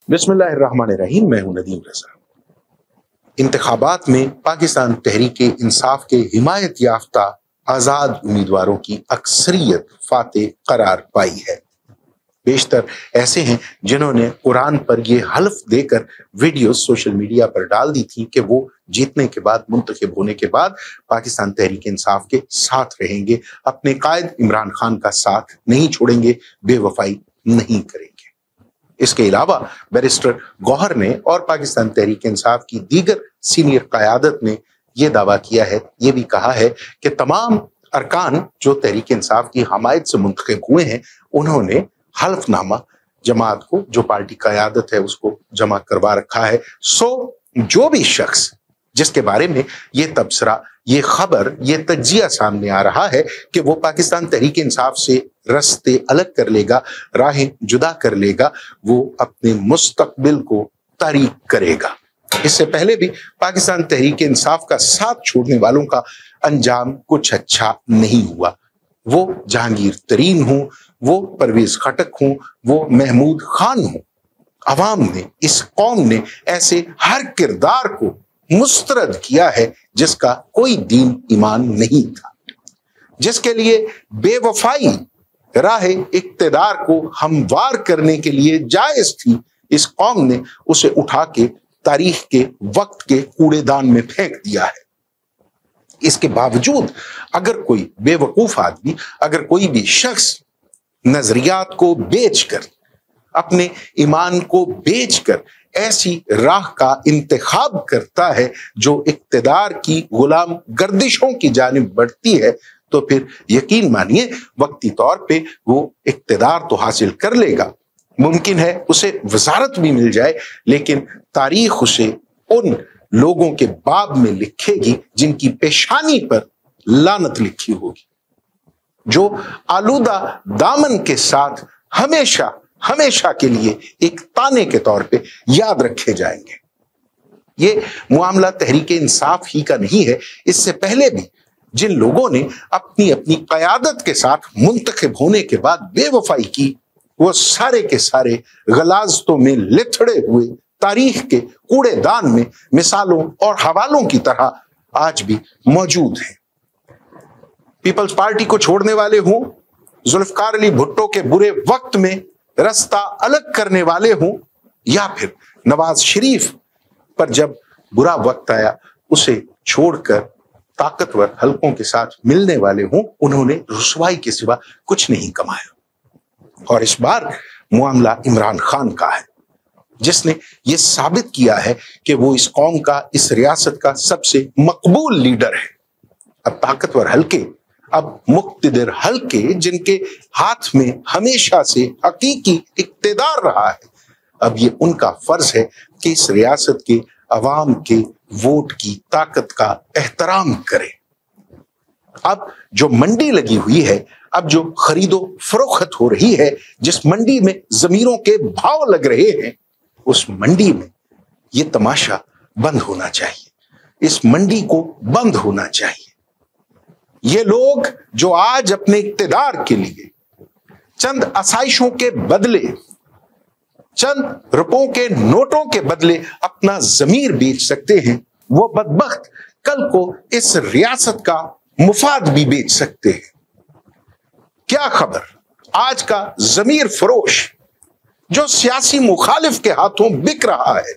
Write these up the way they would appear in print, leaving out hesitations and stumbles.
बिस्मिल्लाहिर्रहमानिर्रहीम। मैं हूं नदीम रजा। इंतखाबात में पाकिस्तान तहरीक इंसाफ के हिमायत याफ्ता आजाद उम्मीदवारों की अक्सरियत फातेह करार पाई है। बेशतर ऐसे हैं जिन्होंने कुरान पर यह हल्फ देकर वीडियो सोशल मीडिया पर डाल दी थी कि वो जीतने के बाद, मुंतखब होने के बाद पाकिस्तान तहरीक इंसाफ के साथ रहेंगे, अपने कायद इमरान खान का साथ नहीं छोड़ेंगे, बेवफाई नहीं करेंगे। इसके अलावा बैरिस्टर गौहर ने और पाकिस्तान तहरीक इंसाफ की दीगर सीनियर क़यादत ने यह दावा किया है, यह भी कहा है कि तमाम अरकान जो तहरीक इंसाफ की हमायत से मुंतखब हुए हैं, उन्होंने हल्फनामा जमात को, जो पार्टी क़यादत है, उसको जमा करवा रखा है। सो जो भी शख्स जिसके बारे में ये तबसरा, ये खबर, ये तज्जिया सामने आ रहा है कि वो पाकिस्तान तहरीक इंसाफ से रस्ते अलग कर लेगा, राहें जुदा कर लेगा, वो अपने मुस्तकबिल को तारीक करेगा। इससे पहले भी पाकिस्तान तहरीक इंसाफ का साथ छोड़ने वालों का अंजाम कुछ अच्छा नहीं हुआ। वो जहांगीर तरीन हूं, वो परवेज खटक हूं, वो महमूद खान हूं, अवाम ने, इस कौम ने ऐसे हर किरदार को मुस्तरद किया है जिसका कोई दीन ईमान नहीं था, जिसके लिए बेवफाई राहे इक्तदार को हमवार करने के लिए जायज थी। इस कौम ने उसे उठा के तारीख के वक्त के कूड़ेदान में फेंक दिया है। इसके बावजूद अगर कोई बेवकूफ आदमी, अगर कोई भी शख्स नजरियात को बेचकर, अपने ईमान को बेचकर ऐसी राह का इंतखाब करता है जो इक्तदार की गुलाम गर्दिशों की जानिब बढ़ती है, तो फिर यकीन मानिए वक्ती तौर पे वो इक्तदार तो हासिल कर लेगा, मुमकिन है उसे वजारत भी मिल जाए, लेकिन तारीख उसे उन लोगों के बाब में लिखेगी जिनकी पेशानी पर लानत लिखी होगी, जो आलूदा दामन के साथ हमेशा हमेशा के लिए एक ताने के तौर पे याद रखे जाएंगे। ये मामला तहरीक इंसाफ ही का नहीं है। इससे पहले भी जिन लोगों ने अपनी अपनी क़यादत के साथ मुंतखब होने के बाद बेवफाई की, वो सारे के सारे गलाजतों में लिथड़े हुए तारीख के कूड़ेदान में मिसालों और हवालों की तरह आज भी मौजूद हैं। पीपल्स पार्टी को छोड़ने वाले हों, जुल्फकार अली भुट्टो के बुरे वक्त में रास्ता अलग करने वाले हों, या फिर नवाज शरीफ पर जब बुरा वक्त आया उसे छोड़कर ताकतवर हलकों के साथ मिलने वाले हों, उन्होंने रुसवाई के सिवा कुछ नहीं कमाया। और इस बार मामला इमरान खान का है, जिसने ये साबित किया है कि वो इस कौम का, इस रियासत का सबसे मकबूल लीडर है। अब ताकतवर हलके, अब मुक्तदिर हलके, जिनके हाथ में हमेशा से हकीकी इक्तदार रहा है, अब ये उनका फर्ज है कि इस रियासत के अवाम के वोट की ताकत का एहतराम करें। अब जो मंडी लगी हुई है, अब जो खरीदो फरोख्त हो रही है, जिस मंडी में जमीरों के भाव लग रहे हैं, उस मंडी में ये तमाशा बंद होना चाहिए, इस मंडी को बंद होना चाहिए। ये लोग जो आज अपने इक्तदार के लिए चंद आसाइशों के बदले, चंद रुपयों के नोटों के बदले अपना जमीर बेच सकते हैं, वो बदबख्त कल को इस रियासत का मुफाद भी बेच सकते हैं। क्या खबर आज का जमीर फरोश जो सियासी मुखालिफ के हाथों बिक रहा है,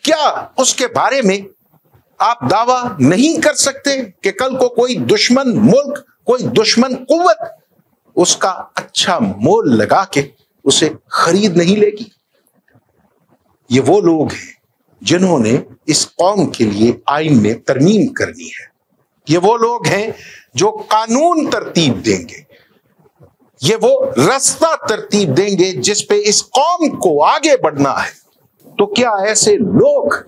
क्या उसके बारे में आप दावा नहीं कर सकते कि कल को कोई दुश्मन मुल्क, कोई दुश्मन कुव्वत उसका अच्छा मोल लगा के उसे खरीद नहीं लेगी? ये वो लोग हैं जिन्होंने इस कौम के लिए आईन में तरमीम करनी है। ये वो लोग हैं जो कानून तरतीब देंगे, ये वो रास्ता तरतीब देंगे जिस पे इस कौम को आगे बढ़ना है। तो क्या ऐसे लोग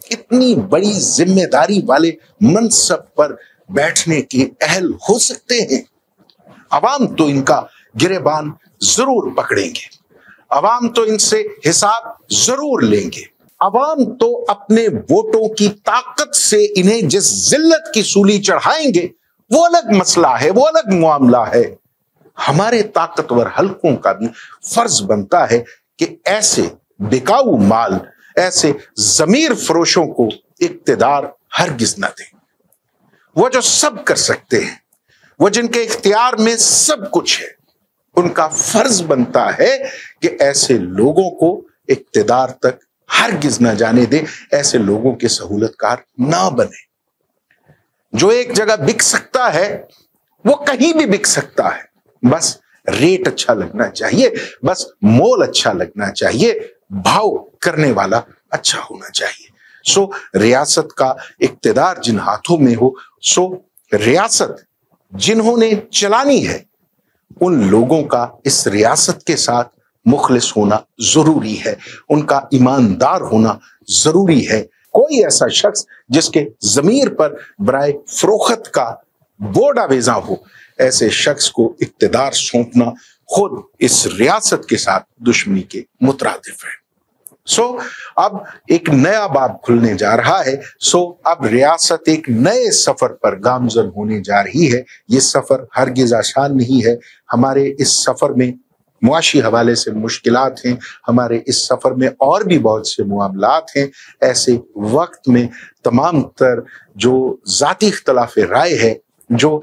इतनी बड़ी जिम्मेदारी वाले मनसब पर बैठने के अहल हो सकते हैं? अवाम तो इनका गिरेबान जरूर पकड़ेंगे, अवाम तो इनसे हिसाब जरूर लेंगे, अवाम तो अपने वोटों की ताकत से इन्हें जिस जिल्लत की सूली चढ़ाएंगे वो अलग मसला है, वो अलग मामला है। हमारे ताकतवर हलकों का भी फर्ज बनता है کہ ایسے بکاؤ مال، ایسے ضمیر فروشوں کو اقتدار ہرگز نہ دیں۔ وہ جو سب کر سکتے ہیں، وہ جن کے اختیار میں سب کچھ ہے، ان کا فرض بنتا ہے کہ ایسے لوگوں کو اقتدار تک ہرگز نہ جانے دے، ایسے لوگوں کے سہولت کار نہ بنے۔ جو ایک جگہ بک سکتا ہے وہ کہیں بھی بک سکتا ہے، بس ریٹ اچھا لگنا چاہیے، بس مول اچھا لگنا چاہیے، بھاؤ کرنے والا اچھا ہونا چاہیے۔ سو ریاست کا اقتدار جن ہاتھوں میں ہو، سو ریاست جنہوں نے چلانی ہے، ان لوگوں کا اس ریاست کے ساتھ مخلص ہونا ضروری ہے، ان کا ایماندار ہونا ضروری ہے۔ کوئی ایسا شخص جس کے ضمیر پر برائے فروخت کا بورڈ آویزاں ہو، ایسے شخص کو اقتدار سونپنا خود اس ریاست کے ساتھ دشمنی کے مترادف ہے۔ سو اب ایک نیا باب کھلنے جا رہا ہے۔ سو اب ریاست ایک نئے سفر پر گامزن ہونے جا رہی ہے۔ یہ سفر ہرگز آسان نہیں ہے۔ ہمارے اس سفر میں معاشی حوالے سے مشکلات ہیں، ہمارے اس سفر میں اور بھی بہت سے معاملات ہیں۔ ایسے وقت میں تمام تر جو ذاتی اختلاف رائے ہے، جو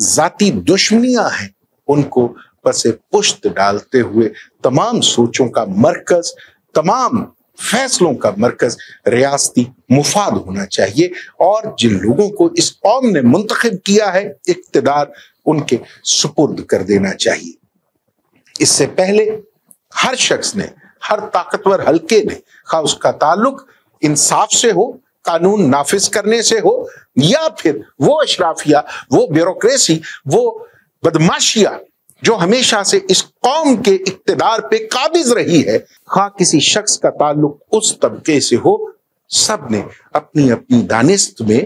ذاتی دشمنیاں ہیں، ان کو پس پشت ڈالتے ہوئے تمام سوچوں کا مرکز، تمام فیصلوں کا مرکز ریاستی مفاد ہونا چاہیے، اور جن لوگوں کو اس قوم نے منتخب کیا ہے، اقتدار ان کے سپرد کر دینا چاہیے۔ اس سے پہلے ہر شخص نے، ہر طاقتور حلقے نے، خواہ اس کا تعلق انصاف سے ہو، قانون نافذ کرنے سے ہو، یا پھر وہ اشرافیہ، وہ بیوروکریسی، وہ بدماشیہ جو ہمیشہ سے اس قوم کے اقتدار پہ قابض رہی ہے، خواہ کسی شخص کا تعلق اس طبقے سے ہو، سب نے اپنی اپنی دانست میں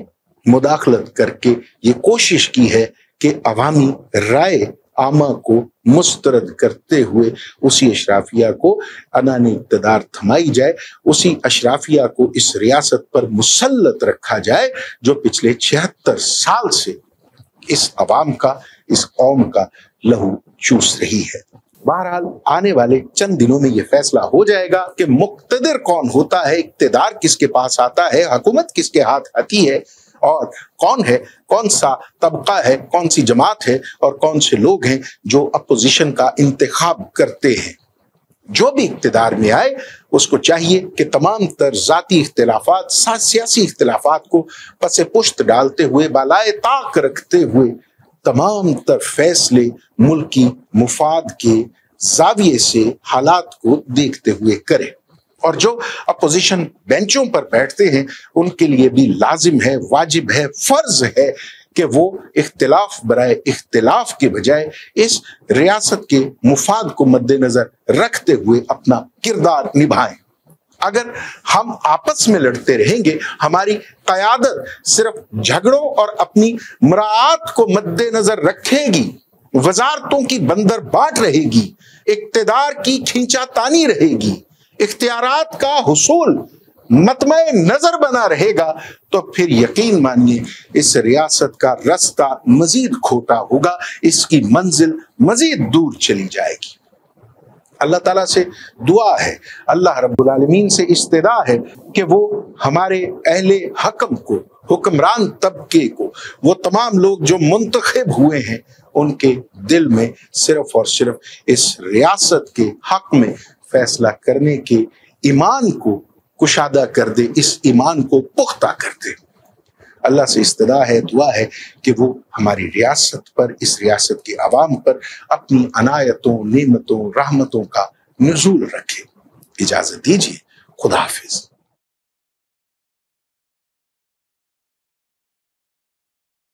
مداخلت کر کے یہ کوشش کی ہے کہ عوامی رائے عامہ کو مسترد کرتے ہوئے اسی اشرافیہ کو عنان اقتدار تھمائی جائے، اسی اشرافیہ کو اس ریاست پر مسلط رکھا جائے جو پچھلے 76 سال سے اس عوام کا، اس قوم کا لہو چوس رہی ہے۔ بہرحال آنے والے چند دنوں میں یہ فیصلہ ہو جائے گا کہ مقتدر کون ہوتا ہے، اقتدار کس کے پاس آتا ہے، حکومت کس کے ہاتھ آتی ہے، اور کون ہے، کون سا طبقہ ہے، کون سی جماعت ہے، اور کون سے لوگ ہیں جو اپوزیشن کا انتخاب کرتے ہیں۔ جو بھی اقتدار میں آئے اس کو چاہیے کہ تمام تر ذاتی اختلافات، سیاسی اختلافات کو پس پشت ڈالتے ہوئے، بالائے طاق رکھتے ہوئے، تمام تر فیصلے ملکی مفاد کے زاویے سے حالات کو دیکھتے ہوئے کرے۔ اور جو اپوزیشن بینچوں پر بیٹھتے ہیں ان کے لیے بھی لازم ہے، واجب ہے، فرض ہے کہ وہ اختلاف برائے اختلاف کے بجائے اس ریاست کے مفاد کو مد نظر رکھتے ہوئے اپنا کردار نبھائیں۔ اگر ہم آپس میں لڑتے رہیں گے، ہماری قیادت صرف جھگڑوں اور اپنی مراعات کو مد نظر رکھے گی، وزارتوں کی بندر بانٹ رہے گی، اقتدار کی کھینچا تانی رہے گی، اختیارات کا حصول مطمع نظر بنا رہے گا، تو پھر یقین مانیے اس ریاست کا رستہ مزید کھوٹا ہوگا، اس کی منزل مزید دور چلی جائے گی۔ اللہ تعالیٰ سے دعا ہے، اللہ رب العالمین سے استدعا ہے کہ وہ ہمارے اہل حکم کو، حکمران طبقے کو، وہ تمام لوگ جو منتخب ہوئے ہیں، ان کے دل میں صرف اور صرف اس ریاست کے حق میں فیصلہ کرنے کے ایمان کو کشادہ کر دے، اس ایمان کو پختہ کر دے۔ اللہ سے استدعا ہے، دعا ہے کہ وہ ہماری ریاست پر، اس ریاست کے عوام پر اپنی عنایتوں، نعمتوں، رحمتوں کا نزول رکھے۔ اجازت دیجیے، خدا حافظ۔